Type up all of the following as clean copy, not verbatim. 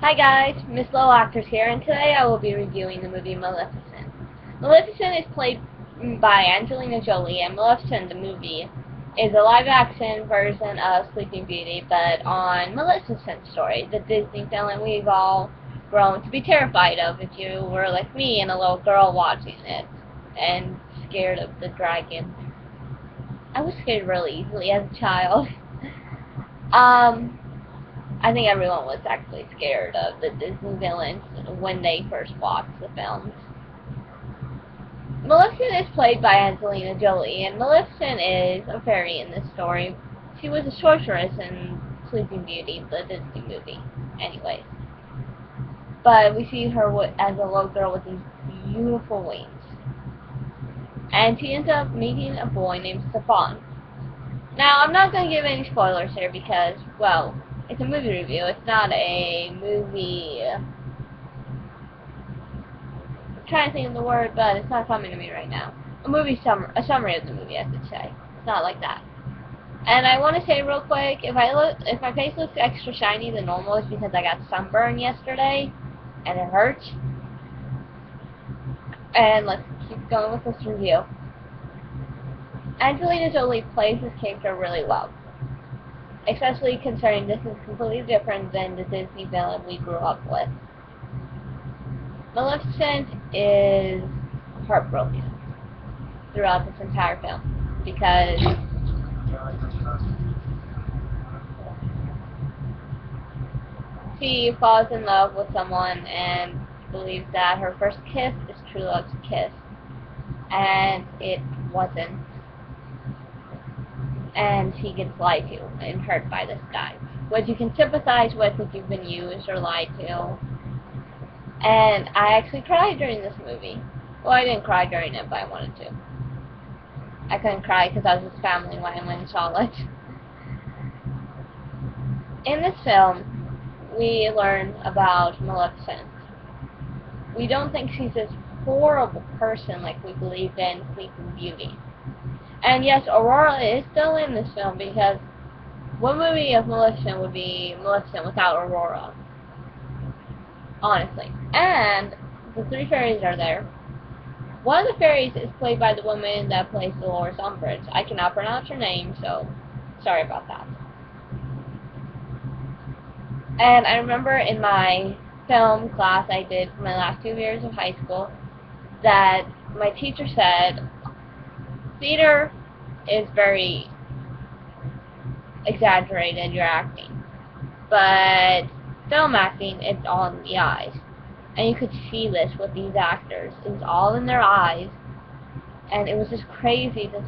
Hi guys, Miss Low Actors here, and today I will be reviewing the movie Maleficent. Maleficent is played by Angelina Jolie, and Maleficent, the movie, is a live-action version of Sleeping Beauty, but on Maleficent's story, the Disney villain we've all grown to be terrified of if you were like me and a little girl watching it, and scared of the dragon. I was scared really easily as a child. um, I think everyone was actually scared of the Disney villains when they first watched the films. Maleficent is played by Angelina Jolie, and Maleficent is a fairy in this story. She was a sorceress in Sleeping Beauty, the Disney movie, anyways. But we see her as a little girl with these beautiful wings. And she ends up meeting a boy named Stefan. Now, I'm not going to give any spoilers here because, well, it's a movie review. It's not a movie. I'm trying to think of the word, but it's not coming to me right now. A summary of the movie, I should say. It's not like that. And I want to say real quick, if my face looks extra shiny than normal, it's because I got sunburned yesterday, and it hurts. And let's keep going with this review. Angelina Jolie plays this character really well, especially considering this is completely different than the Disney villain we grew up with. Maleficent is heartbroken throughout this entire film because she falls in love with someone and believes that her first kiss is true love's kiss, and it wasn't. And she gets lied to and hurt by this guy, which you can sympathize with if you've been used or lied to. And I actually cried during this movie. Well, I didn't cry during it, but I wanted to. I couldn't cry because I was with family when I went and saw it. In this film, we learn about Maleficent. We don't think she's this horrible person like we believed in Sleeping Beauty. And yes, Aurora is still in this film because what movie of Maleficent would be Maleficent without Aurora? Honestly. And the three fairies are there. One of the fairies is played by the woman that plays Dolores Umbridge. I cannot pronounce her name, so sorry about that. And I remember in my film class I did for my last 2 years of high school that my teacher said, theater is very exaggerated, your acting. But film acting, it's all in the eyes. And you could see this with these actors. It was all in their eyes. And it was just crazy to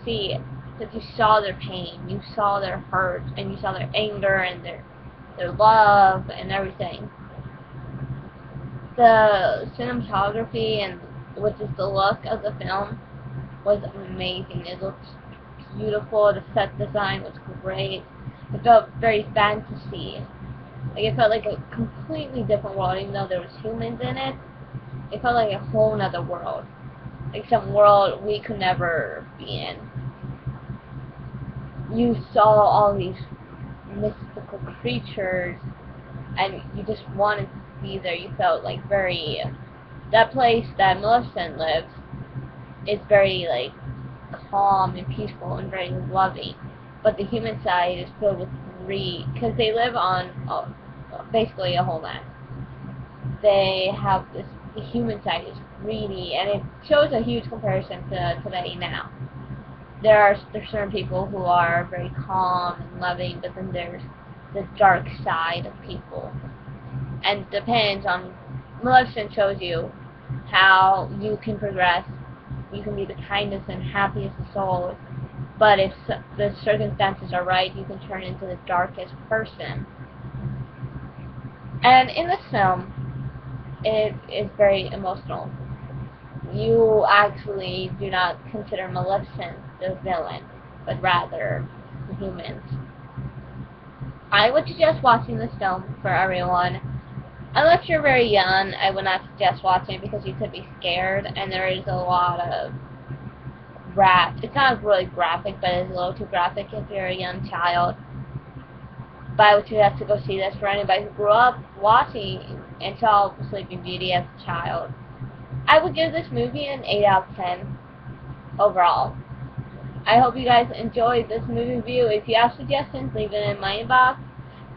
see it. Because you saw their pain, you saw their hurt, and you saw their anger and their love and everything. The cinematography and which is the look of the film was amazing. It looked beautiful. The set design was great. It felt very fantasy. Like it felt like a completely different world, even though there was humans in it. It felt like a whole nother world, like some world we could never be in. You saw all these mystical creatures, and you just wanted to be there. You felt like very. That place that Maleficent lives is very like calm and peaceful and very loving, but the human side is filled with greed because they live on basically a whole land. They have this. The human side is greedy, and it shows a huge comparison to today now. There's certain people who are very calm and loving, but then there's the dark side of people, and it depends on. Maleficent shows you how you can progress. You can be the kindest and happiest of souls, but if the circumstances are right, you can turn into the darkest person. And in this film, it is very emotional. You actually do not consider Maleficent the villain, but rather the humans. I would suggest watching this film for everyone. Unless you're very young, I would not suggest watching it because you could be scared, and there is a lot of it's not really graphic, but it's a little too graphic if you're a young child. But I would suggest to go see this for anybody who grew up watching and saw Sleeping Beauty as a child. I would give this movie an 8 out of 10 overall. I hope you guys enjoyed this movie review. If you have suggestions, leave it in my inbox.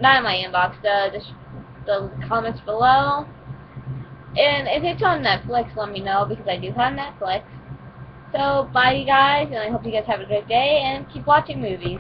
Not in my inbox, the comments below. And if it's on Netflix, let me know, because I do have Netflix. So, bye you guys, and I hope you guys have a great day, and keep watching movies.